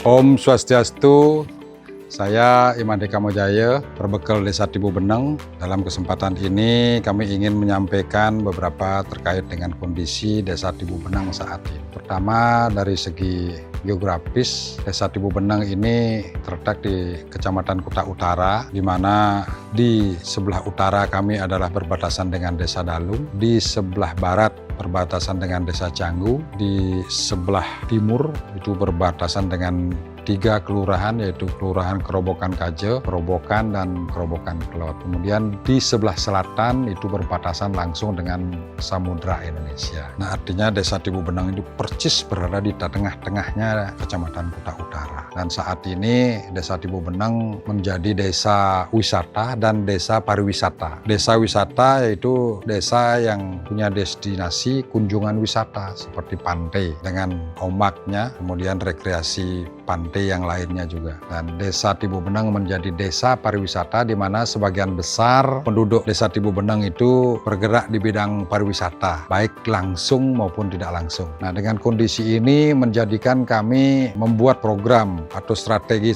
Om Swastiastu, saya Iman Deka Mojaya, berbekal Desa Tibu Beneng. Dalam kesempatan ini kami ingin menyampaikan beberapa terkait dengan kondisi Desa Tibu Beneng saat ini. Pertama, dari segi geografis, Desa Tibu Beneng ini terletak di Kecamatan Kuta Utara, di mana di sebelah utara kami adalah berbatasan dengan Desa Dalung, di sebelah barat berbatasan dengan Desa Canggu, di sebelah timur itu berbatasan dengan 3 kelurahan, yaitu Kelurahan Kerobokan Kaje, Kerobokan, dan Kerobokan Kelot. Kemudian di sebelah selatan itu berbatasan langsung dengan Samudra Indonesia. Nah, artinya Desa Tibu Beneng itu persis berada di tengah-tengahnya Kecamatan Kuta Utara. Dan saat ini Desa Tibu Beneng menjadi desa wisata dan desa pariwisata. Desa wisata yaitu desa yang punya destinasi kunjungan wisata seperti pantai dengan ombaknya, kemudian rekreasi pantai yang lainnya juga. Dan Desa Tibu Beneng menjadi desa pariwisata di mana sebagian besar penduduk Desa Tibu Beneng itu bergerak di bidang pariwisata, baik langsung maupun tidak langsung. Nah, dengan kondisi ini menjadikan kami membuat program atau strategi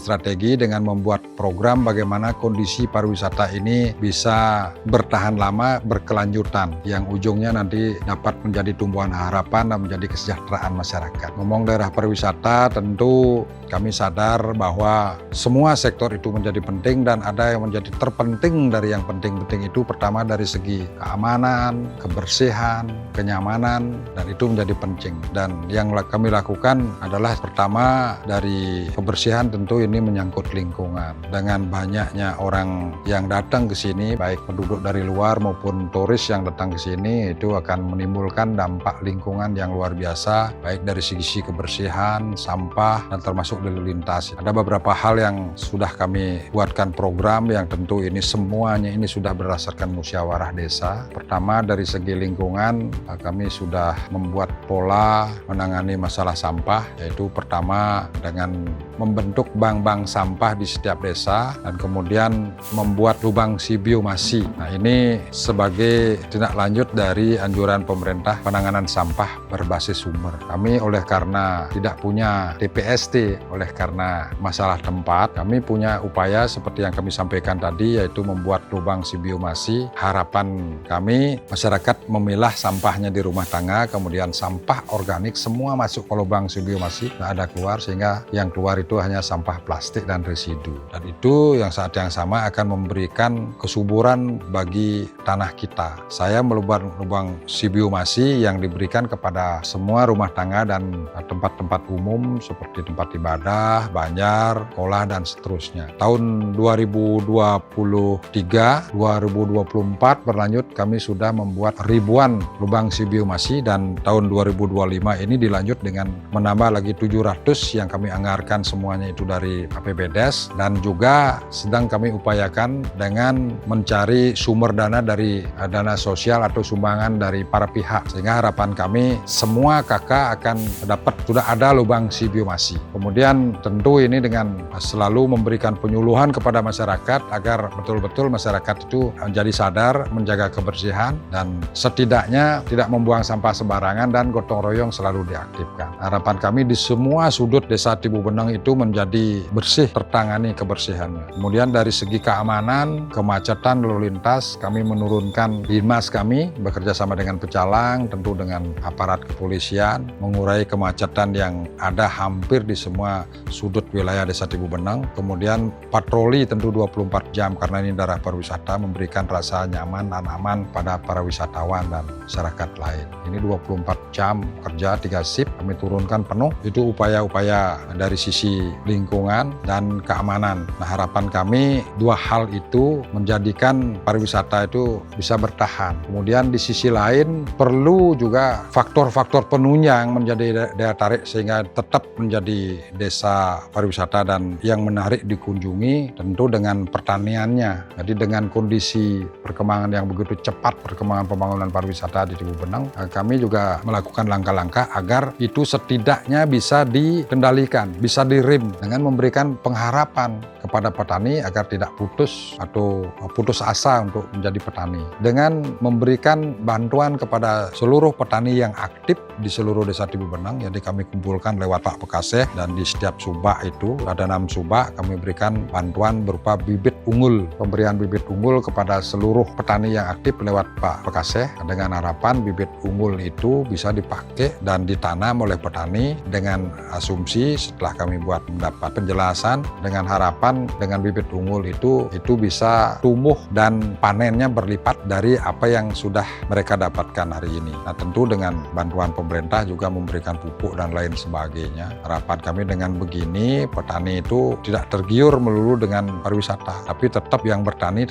dengan membuat program bagaimana kondisi pariwisata ini bisa bertahan lama, berkelanjutan, yang ujungnya nanti dapat menjadi tumbuhan harapan dan menjadi kesejahteraan masyarakat. Ngomong daerah pariwisata, tentu kami sadar bahwa semua sektor itu menjadi penting dan ada yang menjadi terpenting dari yang penting-penting itu. Pertama dari segi keamanan, kebersihan, kenyamanan, dan itu menjadi penting. Dan yang kami lakukan adalah pertama dari kebersihan, tentu ini menyangkut lingkungan. Dengan banyaknya orang yang datang ke sini, baik penduduk dari luar maupun turis yang datang ke sini, itu akan menimbulkan dampak lingkungan yang luar biasa, baik dari sisi kebersihan, sampah, dan termasuk lalu lintas. Ada beberapa hal yang sudah kami buatkan program yang tentu ini semuanya ini sudah berdasarkan musyawarah desa. Pertama dari segi lingkungan, kami sudah membuat pola menangani masalah sampah, yaitu pertama dengan membentuk bank-bank sampah di setiap desa dan kemudian membuat lubang biomasi. Nah, ini sebagai tindak lanjut dari anjuran pemerintah penanganan sampah berbasis sumber. Kami oleh karena tidak punya TPST, oleh karena masalah tempat, kami punya upaya seperti yang kami sampaikan tadi, yaitu membuat lubang biomasi. Harapan kami masyarakat memilah sampahnya di rumah tangga, kemudian sampah organik semua masuk ke lubang biomasi, tidak ada keluar, sehingga yang keluar itu hanya sampah plastik dan residu. Dan itu yang saat yang sama akan memberikan kesuburan bagi tanah kita. Saya melubang lubang biomasi yang diberikan kepada semua rumah tangga dan tempat-tempat umum seperti tempat ibadah, banjar, sekolah, dan seterusnya. Tahun 2023-2024 berlanjut kami sudah membuat ribuan lubang biomasi, dan tahun 2025 ini dilanjut dengan menambah lagi 700 yang kami anggarkan semuanya itu dari APBDes, dan juga sedang kami upayakan dengan mencari sumber dana dari dana sosial atau sumbangan dari para pihak, sehingga harapan kami semua kakak akan dapat sudah ada lubang biomasi. Kemudian tentu ini dengan selalu memberikan penyuluhan kepada masyarakat agar betul-betul masyarakat itu menjadi sadar menjaga kebersihan dan setidaknya tidak membuang sampah sembarangan dan gotong royong selalu diaktifkan. Harapan kami di semua sudut Desa Tibu Beneng itu menjadi bersih, tertangani kebersihannya. Kemudian dari segi keamanan, kemacetan lalu lintas, kami menurunkan dinas kami bekerja sama dengan pecalang, tentu dengan aparat kepolisian, mengurai kemacetan yang ada hampir di semua sudut wilayah Desa Tibu Beneng. Kemudian patroli tentu 24 jam karena ini daerah pariwisata, memberikan rasa nyaman dan aman pada para wisatawan dan masyarakat lain. Ini 24 jam kerja 3 shift kami turunkan penuh. Itu upaya-upaya dari sisi lingkungan dan keamanan. Nah, harapan kami dua hal itu menjadikan pariwisata itu bisa bertahan. Kemudian di sisi lain perlu juga faktor-faktor penunjang menjadi daya tarik sehingga tetap menjadi desa pariwisata dan yang menarik dikunjungi, tentu dengan pertaniannya. Jadi dengan kondisi perkembangan yang begitu cepat, perkembangan pembangunan pariwisata di Tibu Beneng, kami juga melakukan langkah-langkah agar itu setidaknya bisa dikendalikan, bisa direm dengan memberikan pengharapan kepada petani agar tidak putus atau putus asa untuk menjadi petani. Dengan memberikan bantuan kepada seluruh petani yang aktif di seluruh Desa Tibu Benang, jadi kami kumpulkan lewat Pak Pekaseh, dan di setiap subak itu ada 6 subak kami berikan bantuan berupa bibit unggul, pemberian bibit unggul kepada seluruh petani yang aktif lewat Pak Pekaseh, dengan harapan bibit unggul itu bisa dipakai dan ditanam oleh petani dengan asumsi setelah kami buat mendapat penjelasan dengan harapan dengan bibit unggul itu bisa tumbuh dan panennya berlipat dari apa yang sudah mereka dapatkan hari ini. Nah, tentu dengan bantuan pemerintah juga memberikan pupuk dan lain sebagainya. Harapan kami dengan begini petani itu tidak tergiur melulu dengan pariwisata, tapi tetap yang bertani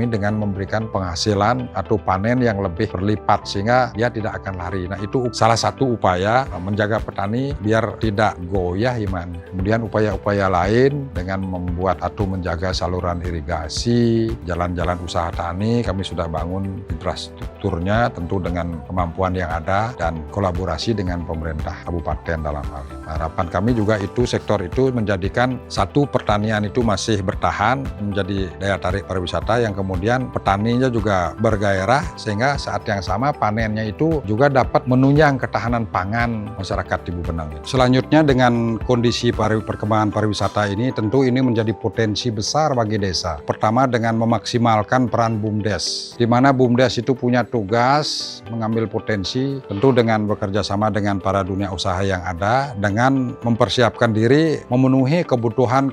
dengan memberikan penghasilan atau panen yang lebih berlipat sehingga dia tidak akan lari. Nah, itu salah satu upaya menjaga petani biar tidak goyah iman. Kemudian upaya-upaya lain dengan membuat atau menjaga saluran irigasi, jalan-jalan usaha tani, kami sudah bangun infrastrukturnya tentu dengan kemampuan yang ada dan kolaborasi dengan pemerintah kabupaten dalam hal ini. Harapan kami juga itu sektor itu menjadikan satu pertanian itu masih bertahan menjadi daya tarik pariwisata yang kemudian petaninya juga bergairah sehingga saat yang sama panennya itu juga dapat menunjang ketahanan pangan masyarakat Tibu Benang. Selanjutnya dengan kondisi perkembangan pariwisata ini tentu ini menjadi potensi besar bagi desa. Pertama dengan memaksimalkan peran BUMDes, di mana BUMDes itu punya tugas mengambil potensi tentu dengan bekerja sama dengan para dunia usaha yang ada dengan mempersiapkan diri memenuhi kebutuhan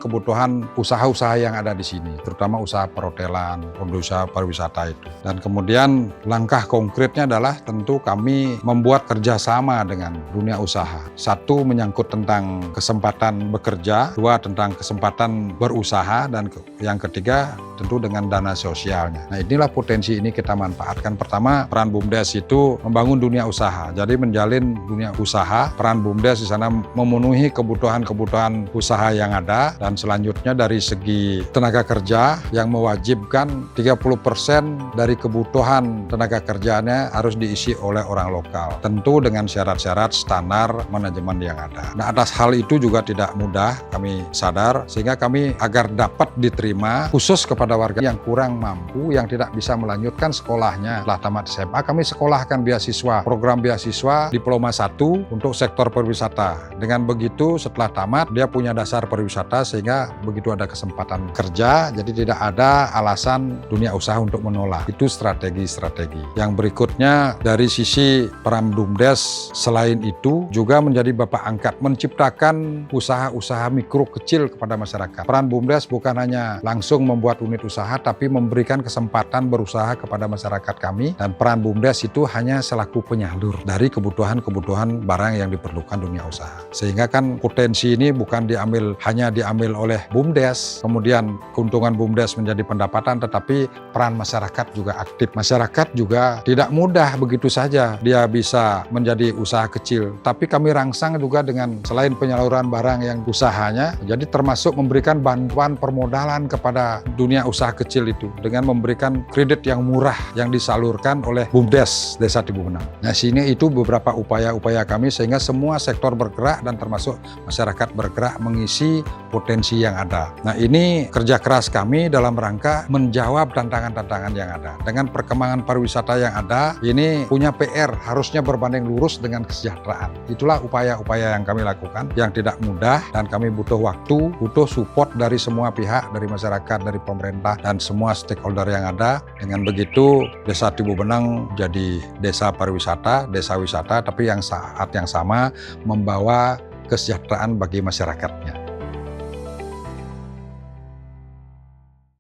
usaha-usaha yang ada di sini, terutama usaha perhotelan, usaha pariwisata itu. Dan kemudian langkah konkretnya adalah tentu kami membuat kerjasama dengan dunia usaha. Satu menyangkut tentang kesempatan bekerja, dua tentang kesempatan berusaha, dan yang ketiga tentu dengan dana sosialnya. Nah, inilah potensi ini kita manfaatkan. Pertama, peran BUMDes itu membangun dunia usaha. Jadi menjalin dunia usaha, peran BUMDes di sana memenuhi kebutuhan usaha yang ada, dan selanjutnya dari segi tenaga kerja yang mewajibkan 30% dari kebutuhan tenaga kerjanya harus diisi oleh orang lokal. Tentu dengan syarat-syarat standar manajemen yang ada. Nah, atas hal itu juga tidak mudah kami sadar, sehingga kami agar dapat diterima khusus kepada warga yang kurang mampu, yang tidak bisa melanjutkan sekolahnya setelah tamat SMA, kami sekolahkan beasiswa, program beasiswa Diploma 1 untuk sektor pariwisata. Dengan begitu setelah tamat dia punya dasar pariwisata sehingga begitu ada kesempatan kerja, jadi tidak ada alasan dunia usaha untuk menolak. Itu strategi-strategi. Yang berikutnya dari sisi peran BUMDes selain itu juga menjadi bapak angkat menciptakan usaha-usaha mikro kecil kepada masyarakat. Peran BUMDes bukan hanya langsung membuat unit usaha tapi memberikan kesempatan berusaha kepada masyarakat kami, dan peran BUMDes itu hanya selaku penyalur dari kebutuhan barang yang diperlukan dunia usaha. Sehingga kan potensi ini bukan hanya diambil oleh BUMDes, kemudian keuntungan BUMDes menjadi pendapatan, tetapi peran masyarakat juga aktif. Masyarakat juga tidak mudah begitu saja dia bisa menjadi usaha kecil, tapi kami rangsang juga dengan selain penyaluran barang yang usahanya, jadi termasuk memberikan bantuan permodalan kepada dunia usaha kecil itu dengan memberikan kredit yang murah yang disalurkan oleh BUMDes Desa Tibu Benang. Nah, sini itu beberapa upaya-upaya kami sehingga semua sektor bergerak dan termasuk masyarakat bergerak mengisi potensi yang ada. Nah, ini kerja keras kami dalam rangka menjawab tantangan-tantangan yang ada. Dengan perkembangan pariwisata yang ada, ini punya PR harusnya berbanding lurus dengan kesejahteraan. Itulah upaya-upaya yang kami lakukan yang tidak mudah, dan kami butuh waktu, butuh support dari semua pihak, dari masyarakat, dari pemerintah, dan semua stakeholder yang ada. Dengan begitu Desa Tibu Benang jadi desa pariwisata, desa wisata, tapi yang saat yang sama membawa kesejahteraan bagi masyarakatnya.